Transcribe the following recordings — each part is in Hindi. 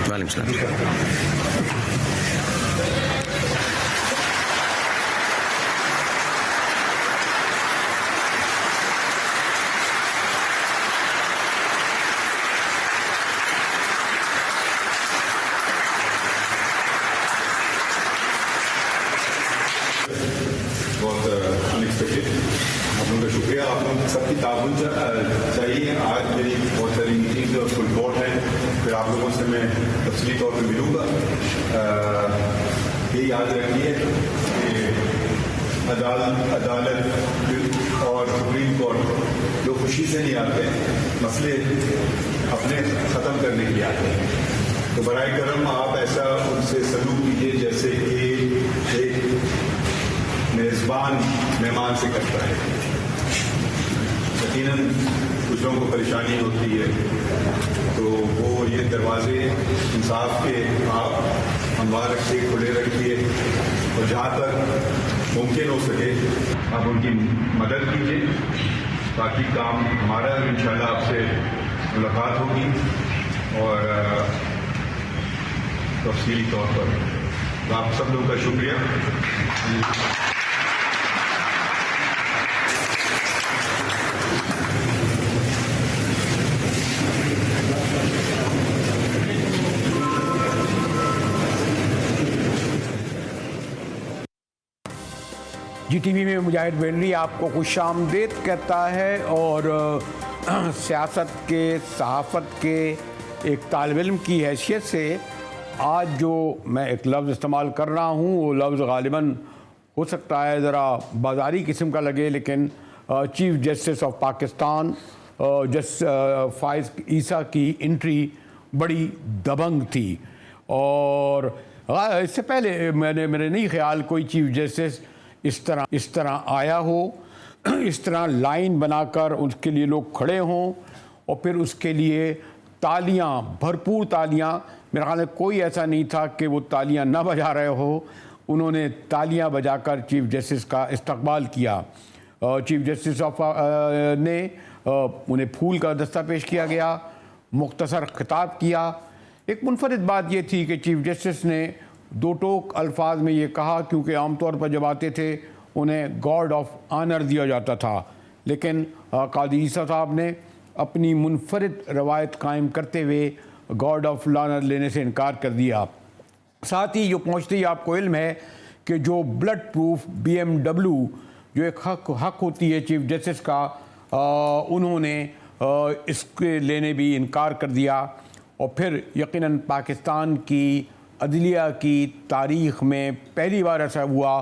वालेकुम सलाम। बहुत अनएक्सपेक्टेड। आप लोगों का शुक्रिया, आप लोग सबकी ताउन चाहिए। आज मेरी बहुत सारी मीटिंग्स और फुल बोर्ड है, फिर आप लोगों से मैं तफसीली तौर पर मिलूँगा। ये याद रखिए कि अदालत और सुप्रीम कोर्ट जो खुशी से नहीं आते, मसले अपने ख़त्म करने के लिए आते हैं। तो बराए करम आप ऐसा उनसे सलूक कीजिए जैसे कि एक मेज़बान मेहमान से करता है। यकीनन कुछ लोगों को परेशानी होती है, तो वो ये दरवाजे इंसाफ के आप हमवार रखिए, खुले रखिए, और जहाँ तक मुमकिन हो सके आप उनकी मदद कीजिए ताकि काम हमारा इंशाल्लाह आपसे मुलाकात होगी और तफसीली तौर पर। आप सब लोगों का शुक्रिया। GTV में मुजाहिद वेलरी आपको खुशामदीद कहता है। और सियासत के, सहाफ़त के एक तालिब इल्म की हैसियत से आज जो मैं एक लफ्ज़ इस्तेमाल कर रहा हूँ वो लफ्ज़ ग़ालिबन हो सकता है ज़रा बाज़ारी किस्म का लगे, लेकिन chief justice of Pakistan Faiz Isa की एंट्री बड़ी दबंग थी। और इससे पहले मेरे नहीं ख्याल कोई चीफ़ जस्टिस इस तरह आया हो, इस तरह लाइन बनाकर उसके लिए लोग खड़े हों और फिर उसके लिए तालियां, भरपूर तालियां। मेरे ख्याल में कोई ऐसा नहीं था कि वो तालियां ना बजा रहे हो। उन्होंने तालियां बजाकर चीफ़ जस्टिस का इस्तकबाल किया। चीफ़ जस्टिस ऑफ ने उन्हें फूल का दस्ता पेश किया गया, मुख्तसर खिताब किया। एक मुनफरिद बात ये थी कि चीफ़ जस्टिस ने दो टोक अल्फाज में ये कहा, क्योंकि आमतौर पर जब आते थे उन्हें गॉड ऑफ ऑनर दिया जाता था, लेकिन कादी ईसा साहब ने अपनी मुनफरिद रवायत कायम करते हुए गॉड ऑफ ऑनर लेने से इनकार कर दिया। साथ ही जो पहुँचते ही आपको इल्म है कि जो ब्लड प्रूफ BMW जो एक हक होती है चीफ़ जस्टिस का, उन्होंने इसके लेने भी इनकार कर दिया। और फिर यकीनन पाकिस्तान की अदलिया की तारीख़ में पहली बार ऐसा हुआ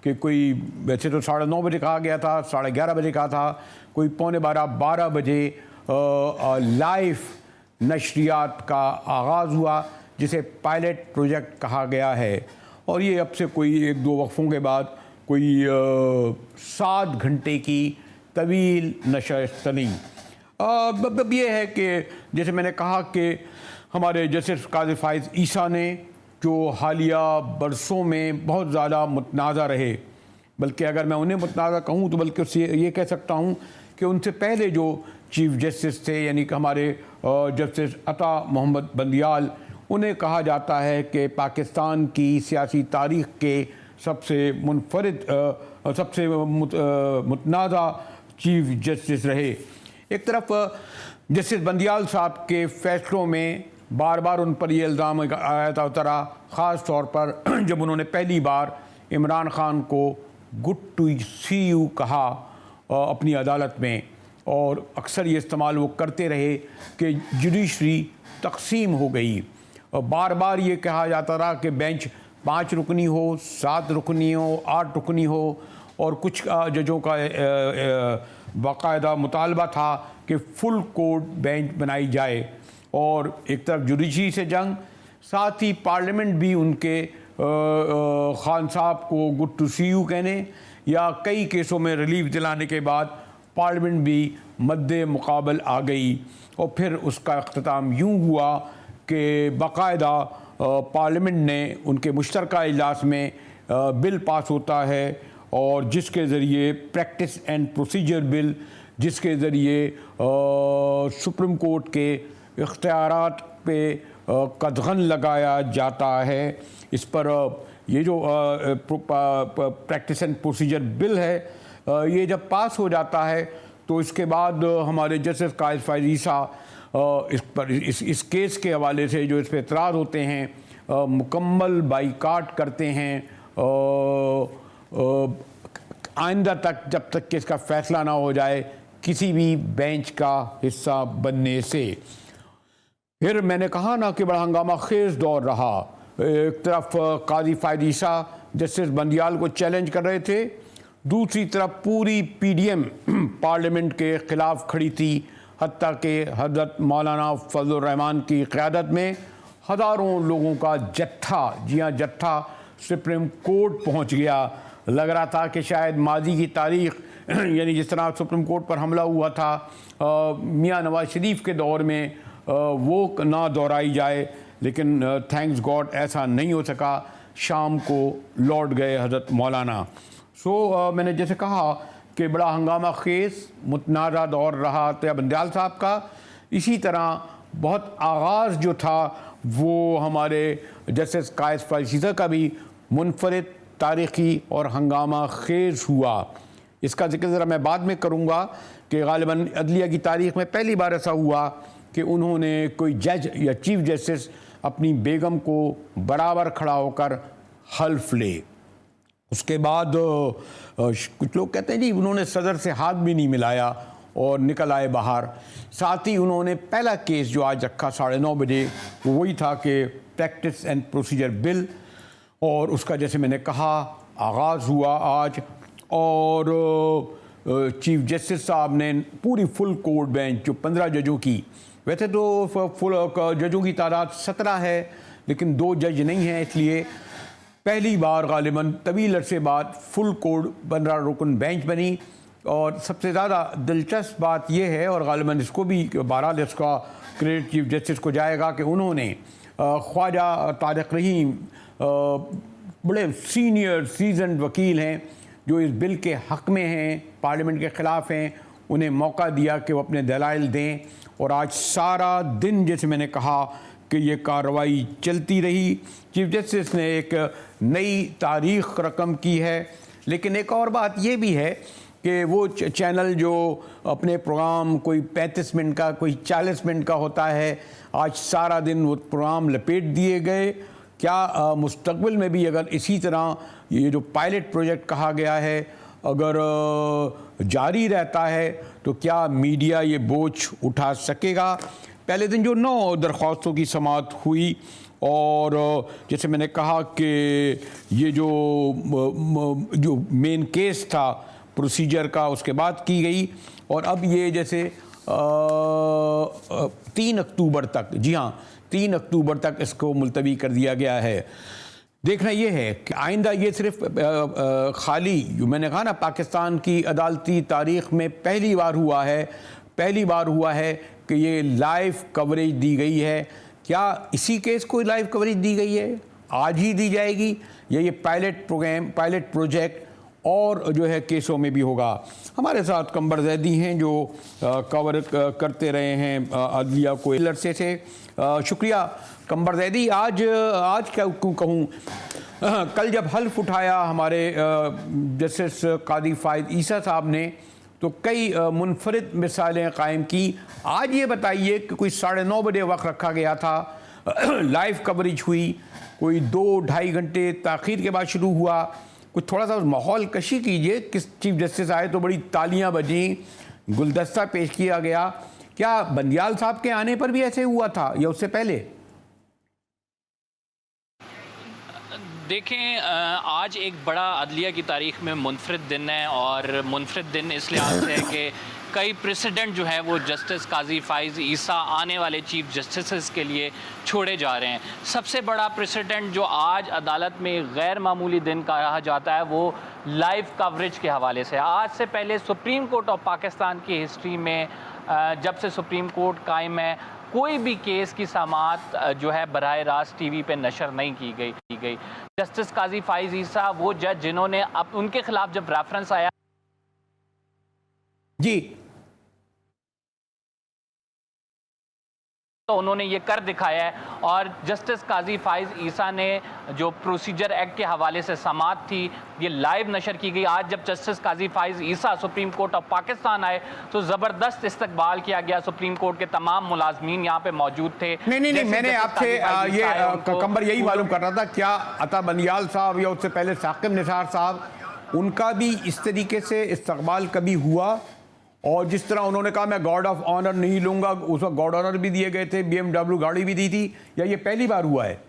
कि कोई, वैसे तो 9:30 बजे कहा गया था, 11:30 बजे कहा था, कोई 11:45-12 बजे लाइव नशरियात का आगाज़ हुआ, जिसे पायलट प्रोजेक्ट कहा गया है। और ये अब से कोई 1-2 वक्फ़ों के बाद कोई 7 घंटे की तवील नशर नहीं। अब ये है कि जैसे मैंने कहा कि हमारे जस्टिस काज़ी फ़ाइज़ ईसा ने जो हालिया बरसों में बहुत ज़्यादा मुतनाज़ा रहे, बल्कि अगर मैं उन्हें मुतनाज़ा कहूँ तो बल्कि उससे ये कह सकता हूँ कि उनसे पहले जो चीफ़ जस्टिस थे, यानी कि हमारे जस्टिस अता मोहम्मद बंदियाल, उन्हें कहा जाता है कि पाकिस्तान की सियासी तारीख़ के सबसे मुनफरिद, सबसे मुतनाज़ा चीफ़ जस्टिस रहे। एक तरफ जस्टिस बंदियाल साहब के फ़ैसलों में बार बार उन पर यह इल्ज़ाम आया था उतरा, ख़ास तौर पर जब उन्होंने पहली बार इमरान ख़ान को गुड टू सी यू कहा अपनी अदालत में, और अक्सर ये इस्तेमाल वो करते रहे कि जुडिशरी तकसीम हो गई। बार बार ये कहा जाता रहा कि बेंच 5 रुकनी हो, 7 रुकनी हो, 8 रुकनी हो, और कुछ जजों का बाकायदा मुतालबा था कि फुल कोर्ट बेंच बनाई जाए। और एक तरफ जुडिशरी से जंग, साथ ही पार्लियामेंट भी उनके खान साहब को गुड टू सी यू कहने या कई केसों में रिलीफ दिलाने के बाद पार्लियामेंट भी मद्दे मुकाबल आ गई। और फिर उसका अख्ताम यूँ हुआ कि बाकायदा पार्लियामेंट ने उनके मुश्तरका इजलास में बिल पास होता है, और जिसके ज़रिए प्रैक्टिस एंड प्रोसीजर बिल जिसके ज़रिए सुप्रीम कोर्ट के इख्तियारात पे कदगन लगाया जाता है। इस पर ये जो प्रैक्टिस एंड प्रोसीजर बिल है, ये जब पास हो जाता है तो इसके बाद हमारे जस्टिस कायद फैज़ ईसा इस केस के हवाले से जो इस पर एतराज़ होते हैं मुकम्मल बाइकाट करते हैं आइंदा तक, जब तक कि इसका फ़ैसला ना हो जाए किसी भी बेंच का हिस्सा बनने से। फिर मैंने कहा ना कि बड़ा हंगामा खेज़ दौर रहा। एक तरफ काजी फैज़ ईसा जस्टिस बंदियाल को चैलेंज कर रहे थे, दूसरी तरफ पूरी पीडीएम पार्लियामेंट के ख़िलाफ़ खड़ी थी, हत्ता कि हज़रत मौलाना फजल रहमान की क़यादत में हज़ारों लोगों का जत्था, जी हाँ जत्था, सुप्रीम कोर्ट पहुंच गया। लग रहा था कि शायद माजी की तारीख़ यानी जिस तरह सुप्रीम कोर्ट पर हमला हुआ था मियां नवाज शरीफ के दौर में वो ना दोहराई जाए, लेकिन थैंक्स गॉड ऐसा नहीं हो सका। शाम को लौट गए हज़रत मौलाना। मैंने जैसे कहा कि बड़ा हंगामा खेज़ मुतनाज़ा दौर रहा तो बंदियाल साहब का। इसी तरह बहुत आगाज़ जो था वो हमारे जस्टिस कायद फैज़ ईसा का भी मुनफरिद, तारीख़ी और हंगामा खेज़ हुआ। इसका जिक्र ज़रा मैं बाद में करूँगा कि ग़ालिबन अदलिया की तारीख़ में पहली बार ऐसा हुआ कि उन्होंने कोई जज या चीफ जस्टिस अपनी बेगम को बराबर खड़ा होकर हल्फ ले। उसके बाद कुछ लोग कहते हैं जी उन्होंने सदर से हाथ भी नहीं मिलाया और निकल आए बाहर। साथ ही उन्होंने पहला केस जो आज रखा 9:30 बजे वो वही था कि प्रैक्टिस एंड प्रोसीजर बिल, और उसका जैसे मैंने कहा आगाज़ हुआ आज। और चीफ जस्टिस साहब ने पूरी फुल कोर्ट बेंच जो 15 जजों की, वैसे तो फुल जजों की तादाद 17 है लेकिन 2 जज नहीं हैं, इसलिए पहली बार ग़ालिबन तवील अरसे बाद फुल कोर्ट 15 रुकन बेंच बनी। और सबसे ज़्यादा दिलचस्प बात यह है, और ग़ालिबन इसको भी बहरहाल इसका क्रेडिट चीफ जस्टिस को जाएगा कि उन्होंने ख्वाजा तारिक रहीम बड़े सीनियर सीजन्ड वकील हैं जो इस बिल के हक़ में हैं, पार्लियामेंट के ख़िलाफ़ हैं, उन्हें मौका दिया कि वो अपने दलाइल दें। और आज सारा दिन जैसे मैंने कहा कि ये कार्रवाई चलती रही। चीफ जस्टिस ने एक नई तारीख़ रकम की है। लेकिन एक और बात ये भी है कि वो चैनल जो अपने प्रोग्राम कोई 35 मिनट का, कोई 40 मिनट का होता है, आज सारा दिन वो प्रोग्राम लपेट दिए गए। क्या मुस्तक़बिल में भी अगर इसी तरह ये जो पायलट प्रोजेक्ट कहा गया है अगर जारी रहता है तो क्या मीडिया ये बोझ उठा सकेगा? पहले दिन जो 9 दरख्वास्तों की समाअत हुई, और जैसे मैंने कहा कि ये जो मेन केस था प्रोसीजर का उसके बाद की गई, और अब ये जैसे 3 अक्टूबर तक, जी हाँ 3 अक्टूबर तक इसको मुलतवी कर दिया गया है। देखना ये है कि आइंदा ये सिर्फ खाली, जो मैंने कहा ना पाकिस्तान की अदालती तारीख़ में पहली बार हुआ है कि ये लाइव कवरेज दी गई है। क्या इसी केस को लाइव कवरेज दी गई है, आज ही दी जाएगी, या ये पायलट प्रोजेक्ट और जो है केसों में भी होगा? हमारे साथ कंबर जैदी हैं जो कवर करते रहे हैं अदलिया को अरसे से। शुक्रिया कंबर जैदी। आज क्या कहूँ, कल जब हल्फ उठाया हमारे जस्टिस कादी फैज़ ईसा साहब ने तो कई मुनफरिद मिसालें कायम की। आज ये बताइए कि कोई 9:30 बजे वक्त रखा गया था, लाइव कवरेज हुई, कोई 2-2.5 घंटे ताख़ीर के बाद शुरू हुआ। कुछ थोड़ा सा माहौल कशी कीजिए। किस चीफ जस्टिस आए तो बड़ी तालियां बजी, गुलदस्ता पेश किया गया। क्या बंदियाल साहब के आने पर भी ऐसे हुआ था या उससे पहले? देखें, आज एक बड़ा अदलिया की तारीख़ में मुनफरिद दिन है, और मुनफरिद दिन इस लिहाज से है कि कई प्रेसिडेंट जो है वो जस्टिस काजी फैज़ ईसा आने वाले चीफ जस्टिस के लिए छोड़े जा रहे हैं। सबसे बड़ा प्रेसिडेंट जो आज अदालत में गैर मामूली दिन कहा जाता है वो लाइव कवरेज के हवाले से। आज से पहले सुप्रीम कोर्ट ऑफ पाकिस्तान की हिस्ट्री में जब से सुप्रीम कोर्ट कायम है कोई भी केस की समाअत जो है बराह रास्त टीवी पे नशर नहीं की गई। जस्टिस काजी फैज़ ईसा वो जज जिन्होंने अब उनके खिलाफ जब रेफरेंस आया जी तो उन्होंने ये कर दिखाया है। और जस्टिस काजी फाइज ईसा ने जो प्रोसीजर एक्ट के हवाले से समाअत थी ये लाइव नशर की गई। आज जब justice Qazi Faiz Isa supreme court of Pakistan आए तो ज़बरदस्त इस्तकबाल किया गया। सुप्रीम कोर्ट के तमाम मुलाजमीन यहाँ पे मौजूद थे। नहीं, मैंने आपसे ये कंबर यही मालूम कर रहा था, क्या अता बंदियाल साहब या उससे पहले साकिब निसार साहब उनका भी इस तरीके से इस्तकबाल कभी हुआ? और जिस तरह उन्होंने कहा मैं गार्ड ऑफ ऑनर नहीं लूंगा, उस वक्त गार्ड ऑनर भी दिए गए थे, BMW गाड़ी भी दी थी, या ये पहली बार हुआ है?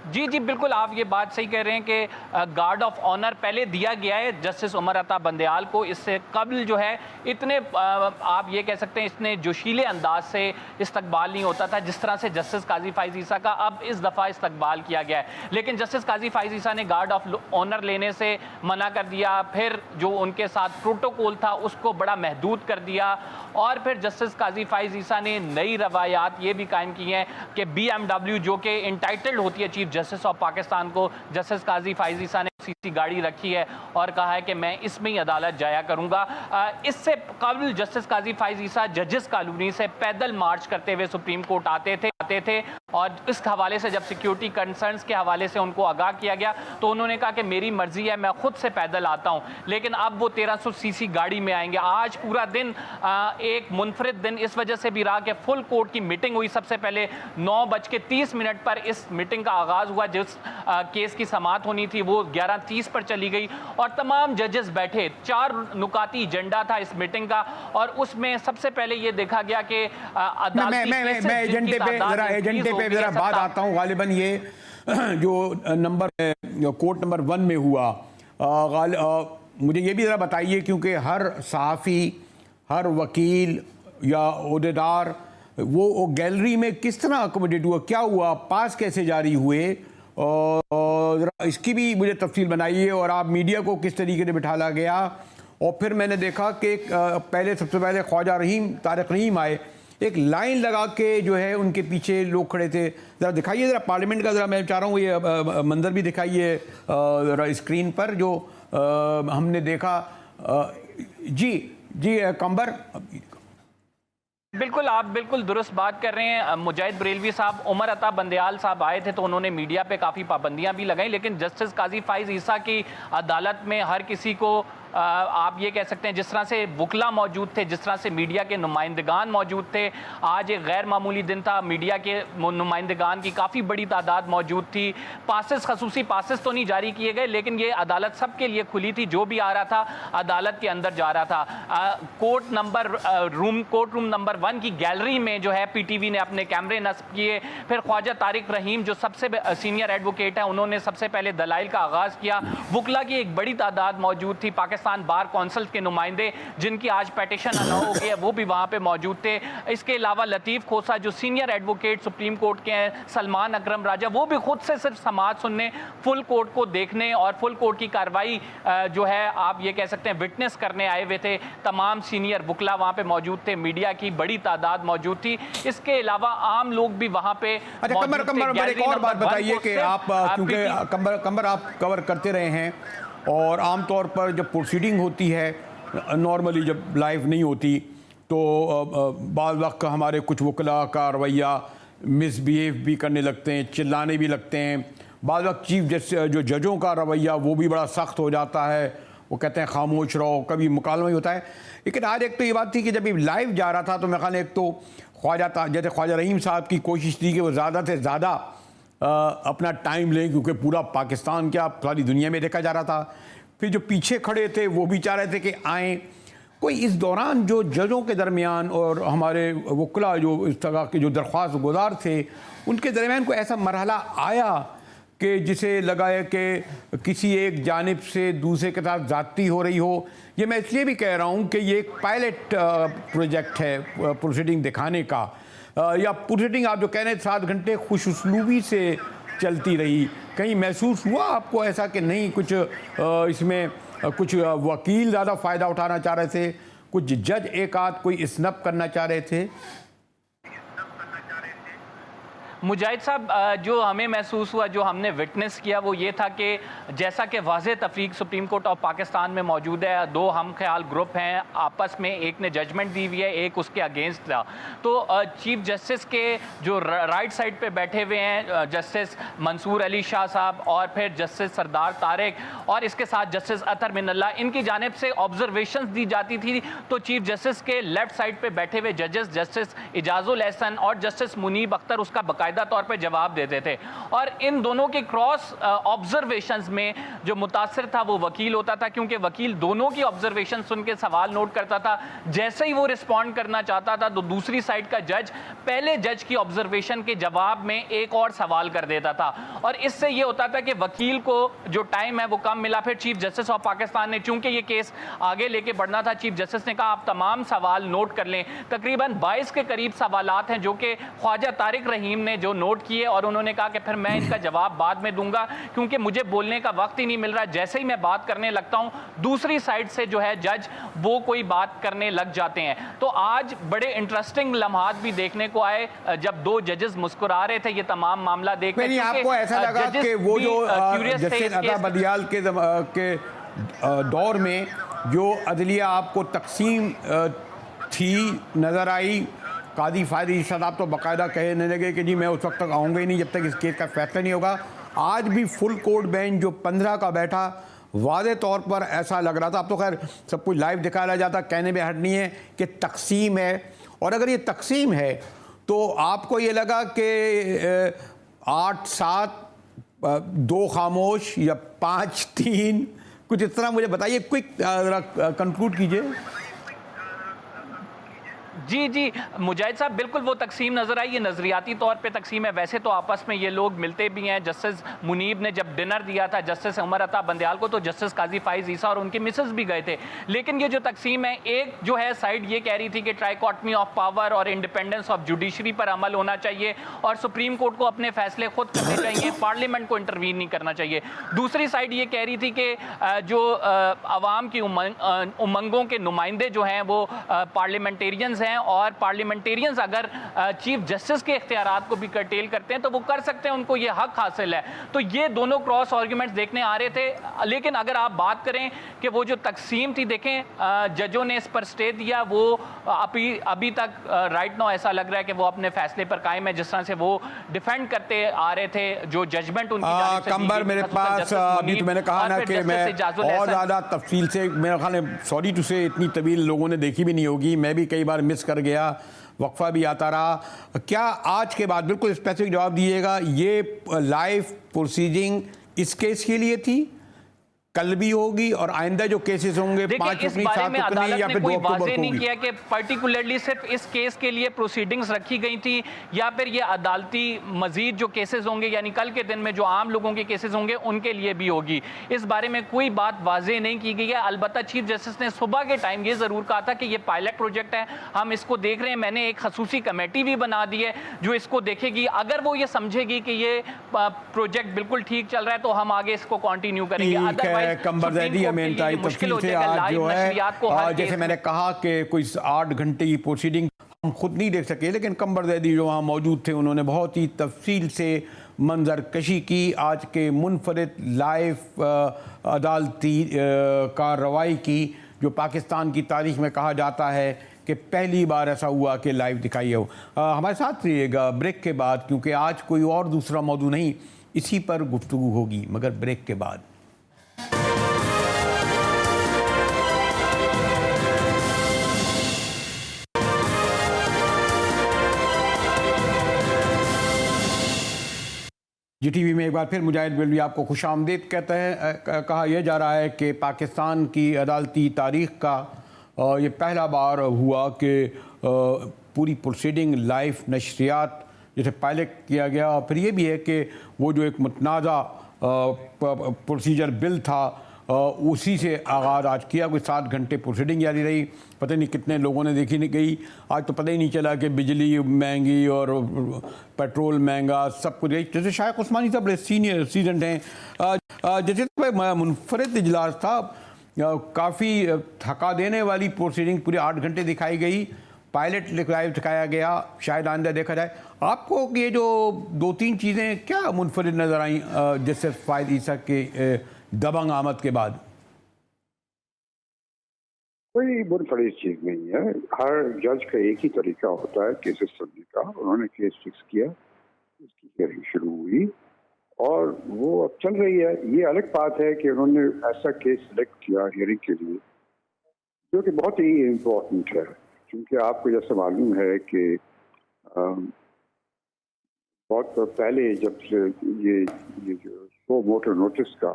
जी बिल्कुल, आप ये बात सही कह रहे हैं कि गार्ड ऑफ ऑनर पहले दिया गया है जस्टिस उमर अता बंदियाल को। इससे कबल जो है इतने आप ये कह सकते हैं इतने जोशीले अंदाज से इस्तकबाल नहीं होता था जिस तरह से जस्टिस काजी फाइज ईसा का अब इस दफ़ा इस्तकबाल किया गया है। लेकिन जस्टिस काजी फाइज ईसा ने गार्ड ऑफ ऑनर लेने से मना कर दिया, फिर जो उनके साथ प्रोटोकॉल था उसको बड़ा महदूद कर दिया, और फिर जस्टिस काजी फाइज ईसा ने नई रवायात ये भी कायम की हैं कि BMW जो कि इंटाइटल्ड होती है चीफ जस्टिस ऑफ पाकिस्तान को, जस्टिस काजी फाइज ईसा ने सीसी गाड़ी रखी है और कहा है कि मैं इसमें ही अदालत जाया करूंगा। इससे कबल जस्टिस काजी फाइज ईसा जजेस कॉलोनी से पैदल मार्च करते हुए सुप्रीम कोर्ट आते थे और इस हवाले से जब सिक्योरिटी कंसर्न्स के हवाले से उनको आगाह किया गया तो उन्होंने कहा कि मेरी मर्जी है, मैं खुद से पैदल आता हूं। लेकिन अब वो 1300 सीसी गाड़ी में आएंगे। आज पूरा दिन एक मुनफरिद दिन इस वजह से भी रहा कि फुल कोर्ट की मीटिंग हुई। सबसे पहले 9:30 पर इस मीटिंग का आगाज हुआ। जिस केस की समाअत होनी थी वो 11:30 पर चली गई और तमाम जजेस बैठे। 4 नुकाती एजेंडा था इस मीटिंग का और उसमें सबसे पहले ये देखा गया कि मैं एजेंडे पे जरा बात आता हूँ। गालिबन ये जो कोर्ट नंबर 1 में हुआ, मुझे ये भी ज़रा बताइए, क्योंकि हर सहाफ़ी, हर वकील या ओहदेदार वो गैलरी में किस तरह अकोमोडेट हुआ, क्या हुआ, पास कैसे जारी हुए, और इसकी भी मुझे तफसील बनाइए। और आप मीडिया को किस तरीके से बिठाला गया। और फिर मैंने देखा कि सबसे पहले ख्वाजा रहीम, तारिक रहीम आए, एक लाइन लगा के जो है उनके पीछे लोग खड़े थे। ज़रा दिखाइए, ज़रा पार्लियामेंट का ज़रा मैं चाह रहा हूँ ये मंजर भी दिखाइए ज़रा स्क्रीन पर जो हमने देखा। जी कंबर, बिल्कुल, आप बिल्कुल दुरुस्त बात कर रहे हैं। मुजाहिद बरेलवी साहब, उमर अता बंदियाल साहब आए थे तो उन्होंने मीडिया पे काफ़ी पाबंदियां भी लगाई, लेकिन जस्टिस काजी फाइज ईसा की अदालत में हर किसी को आप ये कह सकते हैं जिस तरह से वकला मौजूद थे, जिस तरह से मीडिया के नुमाइंदगान मौजूद थे। आज एक गैर मामूली दिन था, मीडिया के नुमाइंदगान की काफ़ी बड़ी तादाद मौजूद थी। खसूसी पासेस तो नहीं जारी किए गए, लेकिन ये अदालत सबके लिए खुली थी। जो भी आ रहा था अदालत के अंदर जा रहा था। कोर्ट रूम नंबर 1 की गैलरी में जो है PTV ने अपने कैमरे नस्ब किए। फिर ख्वाजा तारिक रहीम जो सबसे सीनियर एडवोकेट है, उन्होंने सबसे पहले दलाइल का आगाज़ किया। वकला की एक बड़ी तादाद मौजूद थी। पाकिस्तान बार कौंसिल के नुमाइंदे जिनकी आज पेटिशन अलाउ हो गई है वो भी वहाँ पे मौजूद थे। इसके अलावा लतीफ़ खोसा जो सीनियर एडवोकेट सुप्रीम कोर्ट के हैं, सलमान अकरम राजा, वो भी खुद से सिर्फ समाअत सुनने, फुल कोर्ट को देखने और फुल कोर्ट की कार्रवाई जो है आप ये कह सकते हैं विटनेस करने आए हुए थे। तमाम सीनियर वकला वहाँ पे मौजूद थे, मीडिया की बड़ी तादाद मौजूद थी। इसके अलावा आम लोग भी वहाँ पे कमर एक और बात बताइए कि आप क्योंकि कमर आप कवर करते रहे हैं और आमतौर पर जब प्रोसीडिंग होती है नॉर्मली जब लाइव नहीं होती तो बाज़ वक्त हमारे कुछ वकला का रवैया मिसबिहेव भी करने लगते हैं, चिल्लाने भी लगते हैं। बाज़ वक्त चीफ जस्टिस जो जजों का रवैया वो भी बड़ा सख्त हो जाता है, वो कहते हैं खामोश रहो, कभी मुकालमा ही होता है। लेकिन आज एक तो ये बात थी कि जब ये लाइव जा रहा था तो मेरे ख्याल एक तो ख्वाजा रहीम साहब की कोशिश थी कि वो ज़्यादा से ज़्यादा अपना टाइम लें, क्योंकि पूरा पाकिस्तान क्या सारी दुनिया में देखा जा रहा था। फिर जो पीछे खड़े थे वो भी चाह रहे थे कि आएँ। कोई इस दौरान जो जजों के दरमियान और हमारे वकला जो इस तरह के जो दरख्वास्त गुजार थे उनके दरमियान कोई ऐसा मरहला आया कि जिसे लगा है कि किसी एक जानिब से दूसरे के साथ ज़्यादती हो रही हो। ये मैं इसलिए भी कह रहा हूँ कि ये एक पायलट प्रोजेक्ट है प्रोसीडिंग दिखाने का, या प्रोसीडिंग आप जो कह रहे हैं 7 घंटे खुश उसलूबी से चलती रही। कहीं महसूस हुआ आपको ऐसा कि नहीं कुछ इसमें कुछ वकील ज़्यादा फ़ायदा उठाना चाह रहे थे, कुछ जज एक आध कोई स्नब करना चाह रहे थे? मुजाहिद साहब, जो हमें महसूस हुआ, जो हमने विटनेस किया, वो ये था कि जैसा कि वाज़ेह तफरीक सुप्रीम कोर्ट ऑफ पाकिस्तान में मौजूद है, दो हम ख्याल ग्रुप हैं आपस में, एक ने जजमेंट दी हुई है, एक उसके अगेंस्ट था। तो चीफ जस्टिस के जो राइट साइड पे बैठे हुए हैं जस्टिस मंसूर अली शाह साहब और फिर जस्टिस सरदार तारिक और इसके साथ जस्टिस अतर मिनल्ला, इनकी जानिब से ऑब्जर्वेशंस दी जाती थी। तो चीफ जस्टिस के लेफ्ट साइड पे बैठे हुए जजेस जस्टिस इजाजुल एहसन और जस्टिस मुनीब अख्तर उसका बाकायदा तौर पे जवाब देते थे। और इन दोनों के क्रॉस ऑब्जर्वेशंस में जो मुतासिर था वो वकील होता था, क्योंकि वकील दोनों की ऑब्जर्वेशन सुन के सवाल नोट करता था। जैसे ही वो रिस्पॉन्ड करना चाहता था तो दूसरी साइड का जज पहले जज की ऑब्जर्वेशन के जवाब में एक और सवाल कर देता था। और इससे ये होता था कि वकील को जो टाइम है वो कम मिला। फिर चीफ जस्टिस ऑफ पाकिस्तान ने, चूंकि ये केस आगे लेके बढ़ना था, चीफ जस्टिस ने कहा आप तमाम सवाल नोट कर लें। तकरीबन 22 के करीब सवालात हैं जो कि ख्वाजा तारिक रहीम ने जो नोट किए, और उन्होंने कहा कि फिर मैं इनका जवाब बाद में दूंगा क्योंकि मुझे बोलने का वक्त ही नहीं मिल रहा। जैसे ही मैं बात करने लगता हूं, दूसरी साइड से जो है जज वो कोई बात करने लग जाते हैं। तो आज बड़े इंटरेस्टिंग लम्हात भी देखने को आए जब दो जजेस मुस्कुरा रहे थे ये तमाम मामला देख के। आपको ऐसा लगा कि वो जो जस्टिस अता बदियाल के दौर में जो अदलिया आपको तकसीम थी नज़र आई, कादी फायदी साहब तो बाकायदा कहने लगे कि जी मैं उस वक्त तक आऊँगा ही नहीं जब तक इस केस का फैसला नहीं होगा। आज भी फुल कोर्ट बेंच जो 15 का बैठा, वाज़े तौर पर ऐसा लग रहा था। अब तो खैर सब कुछ लाइव दिखाया जाता, कहने में हट नहीं है कि तकसीम है। और अगर ये तकसीम है तो आपको ये लगा कि 8-7 2 खामोश या 5-3 कुछ इस तरह, मुझे बताइए, क्विक कंक्लूड कीजिए। जी जी मुजाहिद साहब, बिल्कुल वो तकसीम नज़र आई। ये नज़रियाती तौर पे तकसीम है। वैसे तो आपस में ये लोग मिलते भी हैं। जस्टिस मुनीब ने जब डिनर दिया था जस्टिस उमर अता बंदयाल को, तो जस्टिस काजी फाइज ईसा और उनके मिसेस भी गए थे। लेकिन ये जो तकसीम है, एक जो है साइड ये कह रही थी कि ट्राइकॉटमी ऑफ पावर और इंडिपेंडेंस ऑफ जुडिशरी पर अमल होना चाहिए और सुप्रीम कोर्ट को अपने फैसले खुद करने चाहिए, पार्लियामेंट को इंटरवीन नहीं करना चाहिए। दूसरी साइड ये कह रही थी कि जो अवाम की उमंगों के नुमाइंदे जो हैं वो पार्लियामेंटेरियंस हैं, और पार्लियामेंटेरियंस अगर चीफ जस्टिस के इख्तियारात को भी कर्टेल करते हैं तो वो कर सकते हैं, उनको ये हक हासिल है। तो ये दोनों क्रॉस आर्ग्यूमेंट्स देखने आ रहे थे। लेकिन अगर आप बात करें कि वो जो तकसीम थी, देखें जजों ने इस पर स्टे दिया, वो अभी तक राइट नाउ ऐसा लग रहा है कि वो अपने फैसले पर कायम है, जिस तरह से वो डिफेंड करते आ रहे थे जो जजमेंट उनकी कंबर मेरे पास अभी तो मैंने कहा ना कि मैं और ज़्यादा तफसील से, मेरा ख्याल है सॉरी टू से इतनी तवील लोगों ने देखी भी नहीं होगी, मैं भी कई बार मिस कर गया, वक्फा भी आता रहा। क्या आज के बाद बिल्कुल स्पेसिफिक जवाब दीजिएगा, ये लाइव प्रोसीडिंग इस केस के लिए थी, कल भी होगी, और आइंदा जो केसेस होंगे 5 इस बारे में अदालत ने कोई वाज़ेह नहीं किया कि पर्टिकुलरली सिर्फ इस केस के लिए प्रोसीडिंग्स रखी गई थी या फिर ये अदालती मजीद जो केसेस होंगे यानी कल के दिन में जो आम लोगों के केसेस होंगे उनके लिए भी होगी। इस बारे में कोई बात वाज़ेह नहीं की गई है। अलबत्ता चीफ जस्टिस ने सुबह के टाइम ये ज़रूर कहा था कि ये पायलट प्रोजेक्ट है, हम इसको देख रहे हैं, मैंने एक खसूसी कमेटी भी बना दी है जो इसको देखेगी। अगर वो ये समझेगी कि ये प्रोजेक्ट बिल्कुल ठीक चल रहा है तो हम आगे इसको कंटिन्यू करेंगे। कंबरजैदी हमें इंतहाई तफसील से आज जो है, जैसे मैंने कहा कि कोई 8 घंटे की प्रोसीडिंग हम खुद नहीं देख सके, लेकिन कंबरजैदी जो वहाँ मौजूद थे उन्होंने बहुत ही तफसील से मंजर कशी की। आज के मुनफरिद लाइव अदालती कार्रवाई की जो पाकिस्तान की तारीख में कहा जाता है कि पहली बार ऐसा हुआ कि लाइव दिखाई हो। हमारे साथ रहिएगा ब्रेक के बाद, क्योंकि आज कोई और दूसरा मौजू नहीं, इसी पर गुफ्तगू होगी, मगर ब्रेक के बाद। GTV में एक बार फिर मुजाहिद बिलवी आपको खुशामदीद कहते हैं। कहा यह जा रहा है कि पाकिस्तान की अदालती तारीख़ का ये पहला बार हुआ कि पूरी प्रोसीडिंग लाइव नशरियात जैसे पायलट किया गया। और फिर ये भी है कि वो जो एक मुतनाज़ा प्रोसीजर बिल था उसी से आगाज़ आज किया। कोई 7 घंटे प्रोसीडिंग जारी रही, पता नहीं कितने लोगों ने देखी नहीं गई। आज तो पता ही नहीं चला कि बिजली महंगी और पेट्रोल महंगा, सब कुछ। जैसे शायख उस्मानी साहब बड़े सीनियर सीजन हैं, जैसे मुनफरिद इजलास था, काफ़ी थका देने वाली प्रोसीडिंग पूरे 8 घंटे दिखाई गई। पायलट लाइव दिखाया गया, शायद आइंदा देखा जाए। आपको ये जो 2-3 चीज़ें क्या मुनफरिद नज़र आई जस्टिस फायद ईसा के दबंग आमद के बाद? कोई मुनफरिद चीज़ नहीं है। हर जज का एक ही तरीका होता है केसेस सुनने का। उन्होंने केस फिक्स किया, उसकी हियरिंग शुरू हुई और वो अब चल रही है। ये अलग बात है कि उन्होंने ऐसा केस सिलेक्ट किया हियरिंग के लिए जो कि बहुत ही इम्पोर्टेंट है, क्योंकि आपको जैसे मालूम है कि बहुत पहले जब से ये जो शो मोटर नोटिस का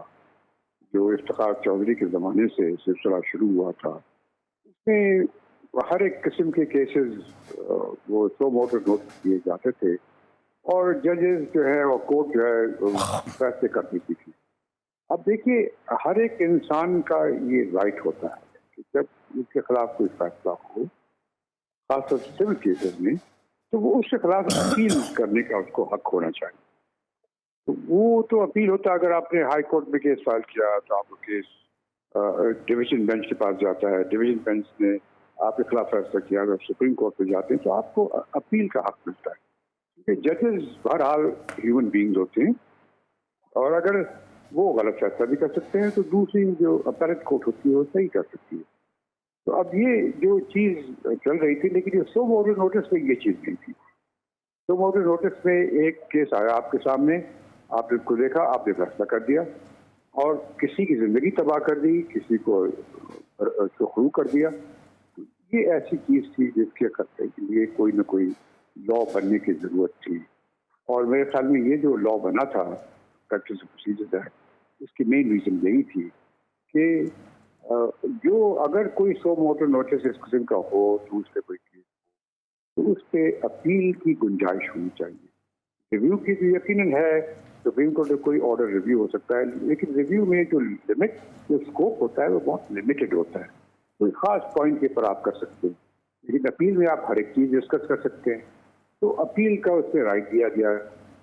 जो इफ्तिखार चौधरी के ज़माने से सिलसिला शुरू हुआ था, उसमें हर एक किस्म के केसेस वो शो मोटर नोटिस दिए जाते थे और जजेस जो है और कोर्ट जो है फैसले कर देती थी। अब देखिए, हर एक इंसान का ये राइट होता है कि जब उसके खिलाफ कोई फैसला हो, खासतौर से सिविल केसेस में, तो वो उसके खिलाफ अपील करने का उसको हक होना चाहिए। तो वो तो अपील होता है, अगर आपने हाई कोर्ट में केस फाइल किया तो आपको केस डिवीजन बेंच के पास जाता है, डिवीजन बेंच ने आपके खिलाफ फैसला किया, अगर सुप्रीम कोर्ट में जाते हैं तो आपको अपील का हक मिलता है, क्योंकि जजेस बहरहाल ह्यूमन बींग्स होते हैं और अगर वो गलत फैसला भी कर सकते हैं तो दूसरी जो अपीलेट कोर्ट होती है वो सही कर सकती है। तो अब ये जो चीज़ चल रही थी, लेकिन ये शो मोटर नोटिस में ये चीज़ नहीं थी। शो मोटर नोटिस में एक केस आया आपके सामने, आपने उसको देखा, आपने फैसला कर दिया और किसी की ज़िंदगी तबाह कर दी, किसी को शुरू कर दिया। ये ऐसी चीज़ थी जिसके करने के लिए कोई ना कोई लॉ बनने की ज़रूरत थी और मेरे ख्याल में ये जो लॉ बना था, प्रैक्टिस प्रोसीजर एक्ट, उसकी मेन रीज़न यही थी कि जो अगर कोई शो मोटर नोटिस इस किस्म का हो तो उस पर कोई केस हो तो उस पर अपील की गुंजाइश होनी चाहिए। रिव्यू की तो यकीनन है, सुप्रीम कोर्ट में कोई ऑर्डर रिव्यू हो सकता है, लेकिन रिव्यू में जो स्कोप होता है वो बहुत लिमिटेड होता है। कोई ख़ास पॉइंट के पर आप कर सकते हैं, लेकिन अपील में आप हर एक चीज़ डिस्कस कर सकते हैं। तो अपील का उसमें राइट दिया गया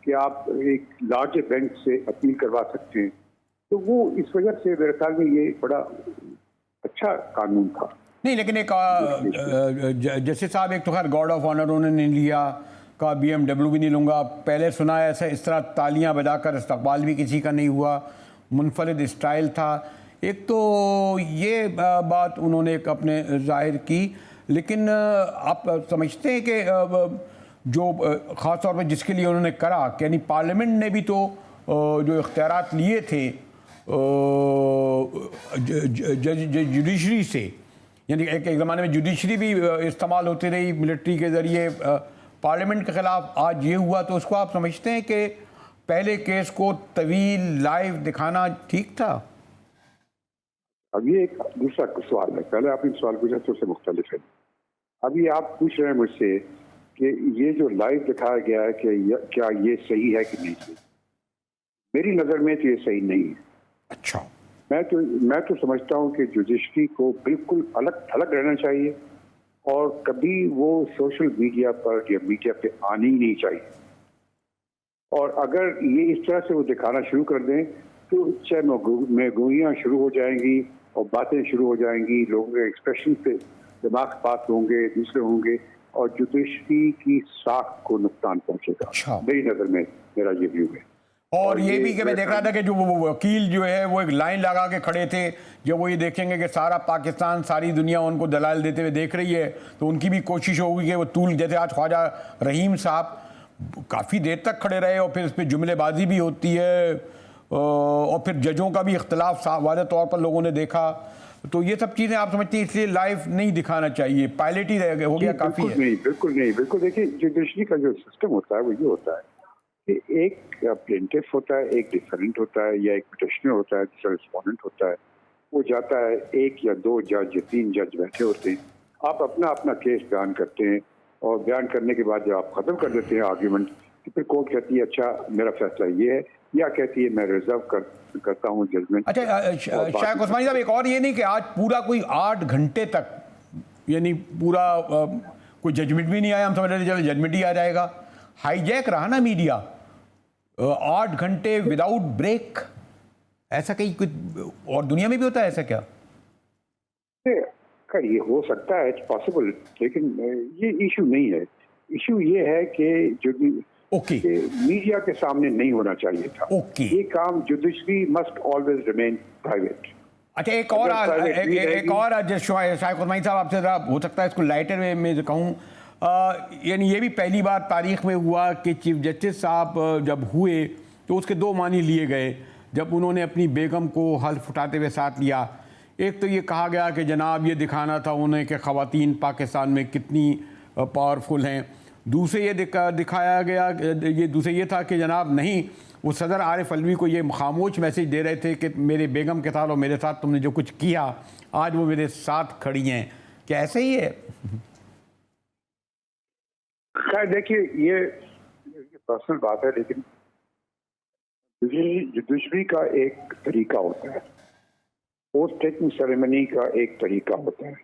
कि आप एक लार्जर बेंच से अपील करवा सकते हैं। तो वो इस वजह से मेरे ख्याल में ये बड़ा अच्छा कानून था। नहीं, लेकिन एक जस्टिस साहब, एक तो खैर गार्ड ऑफ ऑनर उन्होंने लिया, का BMW भी नहीं लूँगा। पहले सुना है ऐसा, इस तरह तालियां बजाकर इस्तकबाल भी किसी का नहीं हुआ, मुनफरिद स्टाइल था। एक तो ये बात उन्होंने एक अपने जाहिर की, लेकिन आप समझते हैं कि जो ख़ास तौर पर जिसके लिए उन्होंने करा, यानी पार्लियामेंट ने भी तो जो इख्तियारात लिए थे जुडिशरी से, यानी एक ज़माने में जुडिशरी भी इस्तेमाल होती रही मिलिट्री के ज़रिए पार्लियामेंट के ख़िलाफ़, आज ये हुआ, तो उसको आप समझते हैं कि पहले केस को तवील लाइव दिखाना ठीक था? अब ये एक दूसरा सवाल है। पहले आपने सवाल पूछा तो उससे मुख्तलिफ है। अभी आप पूछ रहे हैं मुझसे कि ये जो लाइव दिखाया गया है कि क्या ये सही है कि नहीं सही। मेरी नज़र में तो ये सही नहीं है। अच्छा, मैं तो समझता हूँ कि जुडिशरी को बिल्कुल अलग थलग रहना चाहिए और कभी वो सोशल मीडिया पर या मीडिया पे आनी ही नहीं चाहिए। और अगर ये इस तरह से वो दिखाना शुरू कर दें तो चाहे महगूइयाँ शुरू हो जाएंगी और बातें शुरू हो जाएंगी, लोगों के एक्सप्रेशन पे दिमाग पास होंगे, दूसरे होंगे और जुडिशरी की साख को नुकसान पहुंचेगा। अच्छा। मेरी नज़र में मेरा ये व्यू है। और ये भी कि मैं देख रहा था कि जो वो वकील जो है वो एक लाइन लगा के खड़े थे, जब वो ये देखेंगे कि सारा पाकिस्तान, सारी दुनिया उनको दलाल देते हुए देख रही है, तो उनकी भी कोशिश होगी कि वो तूल, जैसे आज ख्वाजा रहीम साहब काफ़ी देर तक खड़े रहे और फिर इस पर जुमलेबाजी भी होती है और फिर जजों का भी इख्तलाफ वाज़ेह तौर पर लोगों ने देखा। तो ये सब चीज़ें आप समझती हैं इसलिए लाइव नहीं दिखाना चाहिए, पायलट ही हो गया काफ़ी है? बिल्कुल नहीं। देखिए, जुडिशरी का जो सिस्टम होता है वो ये होता है कि एक प्लेंटिफ होता है, एक डिफरेंट होता है या एक पिटिशनर होता है, दूसरा रिस्पोंडेंट होता है। वो जाता है, 1 या 2 जज या 3 जज बैठे होते हैं, आप अपना अपना केस बयान करते हैं और बयान करने के बाद जब आप ख़त्म कर देते हैं आर्ग्यूमेंट, तो फिर कोर्ट कहती है अच्छा मेरा फैसला ये है, या कहती है मैं रिजर्व करता हूँ जजमेंट। अच्छा, शायद उस्मानी साहब, एक और ये नहीं कि आज पूरा कोई 8 घंटे तक, यानी पूरा कोई जजमेंट भी नहीं आया, हम समझ रहे थे चलो जजमेंट ही आ जाएगा, हाईजैक रहा ना मीडिया 8 घंटे विदाउट ब्रेक। ऐसा कहीं कुछ और दुनिया में भी होता है ऐसा क्या? खैर ये हो सकता है, इट्स पॉसिबल, लेकिन ये इशू नहीं है। इशू ये है कि जो ओके कि मीडिया के सामने नहीं होना चाहिए था। ओके। ये काम judiciary must always remain private. अच्छा, एक और शायद कुरमाई साहब आपसे ज़रा हो सकता है इसको लाइटर में मैं कहूँ, यानी ये भी पहली बार तारीख में हुआ कि चीफ जस्टिस साहब जब हुए तो उसके दो मानी लिए गए जब उन्होंने अपनी बेगम को हल्फ उठाते हुए साथ लिया। एक तो ये कहा गया कि जनाब ये दिखाना था उन्हें कि ख़वातीन पाकिस्तान में कितनी पावरफुल हैं। दूसरे ये दिखाया गया, ये दूसरे ये था कि जनाब नहीं, वो सदर आरिफ अलवी को ये खामोश मैसेज दे रहे थे कि मेरे बेगम के साथ और मेरे साथ तुमने जो कुछ किया आज वो मेरे साथ खड़ी हैं। क्या ऐसे ही है? खैर देखिए, ये पर्सनल बात है, लेकिन जुडिशरी का एक तरीका होता है, पोस्ट टेकिंग सेरेमनी का एक तरीका होता है।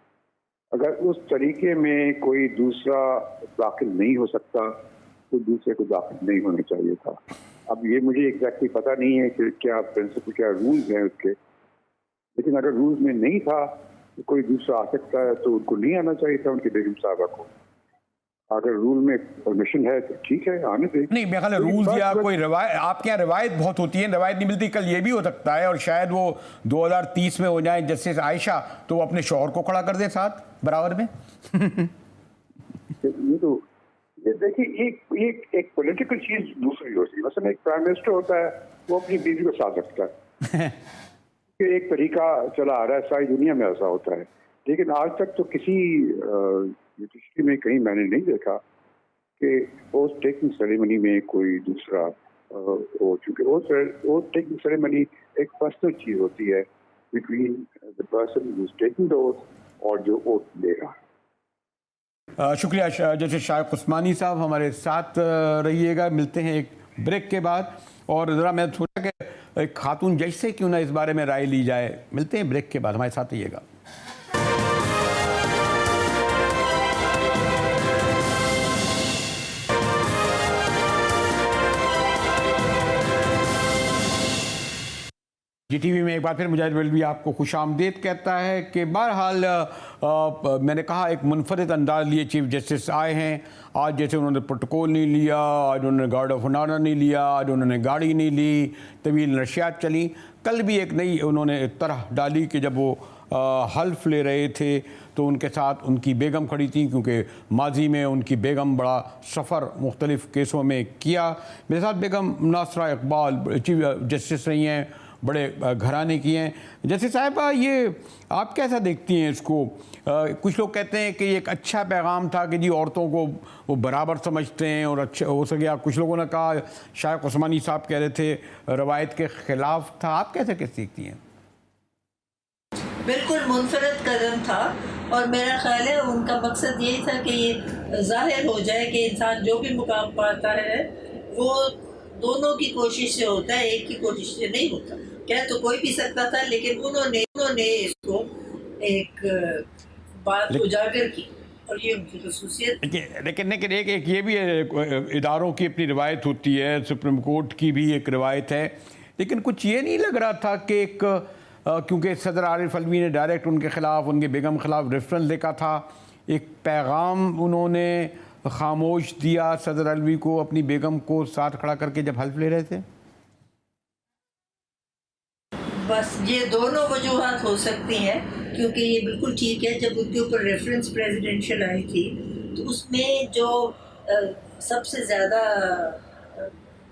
अगर उस तरीके में कोई दूसरा दाखिल नहीं हो सकता तो दूसरे को दाखिल नहीं होना चाहिए था। अब ये मुझे एग्जैक्टली पता नहीं है कि क्या प्रिंसिपल, क्या रूल्स हैं उसके, लेकिन अगर रूल्स में नहीं था तो कोई दूसरा आ सकता है तो उनको नहीं आना चाहिए था, उनके बेगम साहबा को। अगर रूल में परमिशन है तो ठीक है, आने दें। नहीं, मेरे ख्याल रूल्स या कोई रवायत, आपके यहाँ रवायत बहुत होती है, रवायत नहीं मिलती। कल ये भी हो सकता है और शायद वो 2030 में हो जाए जस्टिस आयशा तो वो अपने शौहर को खड़ा कर दे साथ बराबर में। ये तो ये देखिए, एक पॉलिटिकल चीज दूसरी होती है। मसलन एक प्राइम मिनिस्टर होता है, वो अपनी बीवी को साथ रखता है। एक तरीका चला आ रहा है, सारी दुनिया में ऐसा होता है, लेकिन आज तक तो किसी जुडिशरी में कहीं मैंने नहीं देखा कि पोस्ट टेकिंग सेरेमनी में कोई दूसरा हो, चूंकि पोस्ट टेकिंग सेरेमनी एक पर्सनल चीज होती है between the person who is taking the oath और जो ओथ लेगा। शुक्रिया जस्टिस शायक उस्मानी साहब, हमारे साथ रहिएगा। मिलते हैं एक ब्रेक के बाद। और ज़रा मैं सोचा कि एक खातून जज से क्यों ना इस बारे में राय ली जाए। मिलते हैं ब्रेक के बाद, हमारे साथ रहिएगा। GTV में एक बार फिर मुजाहिद बल्वी आपको खुशामदीद कहता है कि बहरहाल मैंने कहा एक मुनफरद अंदाज लिए चीफ जस्टिस आए हैं। आज जैसे उन्होंने प्रोटोकॉल नहीं लिया, आज उन्होंने गार्ड ऑफ ऑनर नहीं लिया, आज उन्होंने गाड़ी नहीं ली, तवील नशियात चली। कल भी एक नई उन्होंने तरह डाली कि जब वो हल्फ ले रहे थे तो उनके साथ उनकी बेगम खड़ी थी, क्योंकि माजी में उनकी बेगम बड़ा सफ़र मुख्तलिफ़ केसों में किया। मेरे साथ बेगम नासरा इकबाल चीफ जस्टिस रही हैं, बड़े घराने की हैं। जैसे साहिबा, ये आप कैसा देखती हैं इसको? कुछ लोग कहते हैं कि ये एक अच्छा पैगाम था कि जी औरतों को वो बराबर समझते हैं और अच्छा हो सके। कुछ लोगों ने कहा, शायद उस्मानी साहब कह रहे थे रवायत के ख़िलाफ़ था। आप कैसे देखती हैं? बिल्कुल मुनफरद कदम था और मेरा ख्याल है उनका मकसद यही था कि ये ज़ाहिर हो जाए कि इंसान जो भी मुकाम पाता है वो दोनों की कोशिश से होता है, एक की कोशिश से नहीं होता। कह तो कोई भी सकता था, लेकिन उन्होंने इसको एक बात उजागर की और ये उनकी खसूसियत। लेकिन एक ये भी इदारों की अपनी रिवायत होती है, सुप्रीम कोर्ट की भी एक रिवायत है। लेकिन कुछ ये नहीं लग रहा था कि एक क्योंकि सदर आरिफ अलवी ने डायरेक्ट उनके ख़िलाफ़, उनके बेगम ख़िलाफ़ रेफरेंस लिखा था, एक पैगाम उन्होंने खामोश दिया सदर अलवी को अपनी बेगम को साथ खड़ा करके जब हल्फ ले रहे थे। बस ये दोनों वजूहात हो सकती हैं, क्योंकि ये बिल्कुल ठीक है। जब उनके ऊपर रेफरेंस प्रेसिडेंशियल आई थी तो उसमें जो सबसे ज़्यादा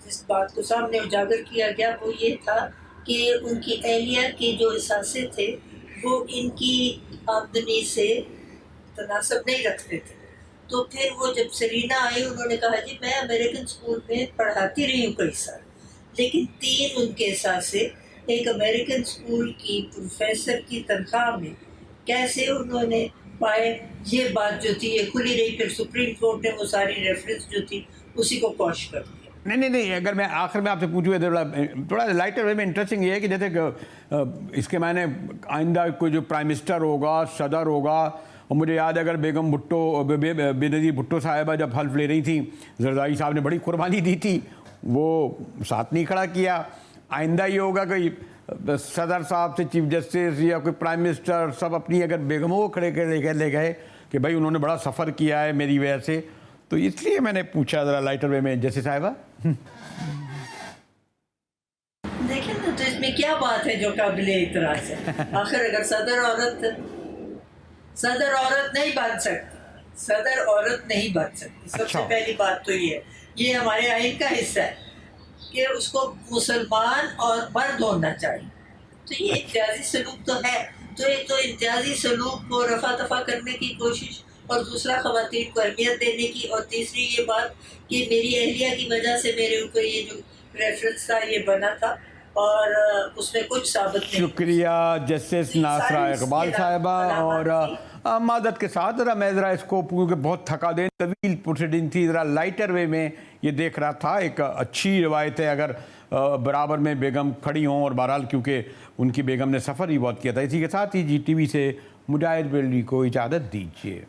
जिस बात को सामने उजागर किया गया वो ये था कि उनकी एहलिया के जो असासे थे वो इनकी आमदनी से तनासब नहीं रखते थे। तो फिर वो जब सरीना आई, उन्होंने कहा जी मैं अमेरिकन स्कूल में पढ़ाती रही हूँ कई साल, लेकिन 3 उनके असासे एक अमेरिकन स्कूल की प्रोफेसर की तनख्वाह में कैसे उन्होंने पाए, ये बात जो थी ये खुली रही। फिर सुप्रीम कोर्ट ने वो सारी रेफरेंस जो थी उसी को कॉश कर दिया। नहीं, अगर मैं आखिर में आपसे पूछूँ थोड़ा लाइटर वे में इंटरेस्टिंग ये है कि जैसे इसके मायने आइंदा कोई जो प्राइम मिनिस्टर होगा, सदर होगा, और मुझे याद है अगर बेगम भुट्टो बेनज़ीर भुट्टो साहिबा जब हल्फ ले रही थी, जरदारी साहब ने बड़ी कुर्बानी दी थी, वो साथ नहीं खड़ा किया। आइंदा ये होगा कि सदर साहब से चीफ जस्टिस या कोई प्राइम मिनिस्टर सब अपनी अगर बेगमों को खड़े कर ले गए कि भाई उन्होंने बड़ा सफ़र किया है मेरी वजह से, तो इसलिए मैंने पूछा ज़रा लाइटर वे में जस्टिस साहिबा। देखिए ना, तो इसमें क्या बात है जो काबिल इतराज़ है? आखिर अगर सदर औरत नहीं बन सकती, सदर औरत नहीं बन सकती। सबसे अच्छा। पहली बात तो ये हमारे आइन का हिस्सा है कि उसको मुसलमान और मर्द होना चाहिए। तो ये इम्तियाजी सलूक तो है, तो एक तो इम्तियाजी सलूक को रफा दफा करने की कोशिश, और दूसरा ख़वातीन को अहमियत देने की, और तीसरी ये बात कि मेरी अहलिया की वजह से मेरे ऊपर ये जो रेफरेंस था ये बना था, और उसमें कुछ साबित नहीं। शुक्रिया जस्टिस नासरा इकबाल साहिबा। और मादत के साथ मैं ज़रा इसको क्योंकि बहुत थका दें तवील प्रोसीडिंग थी, ज़रा लाइटर वे में ये देख रहा था। एक अच्छी रवायत है अगर बराबर में बेगम खड़ी हों, और बहरहाल क्योंकि उनकी बेगम ने सफ़र ही बहुत किया था। इसी के साथ ही GTV से मुजाहिद बेल्डी को इजाज़त दीजिए।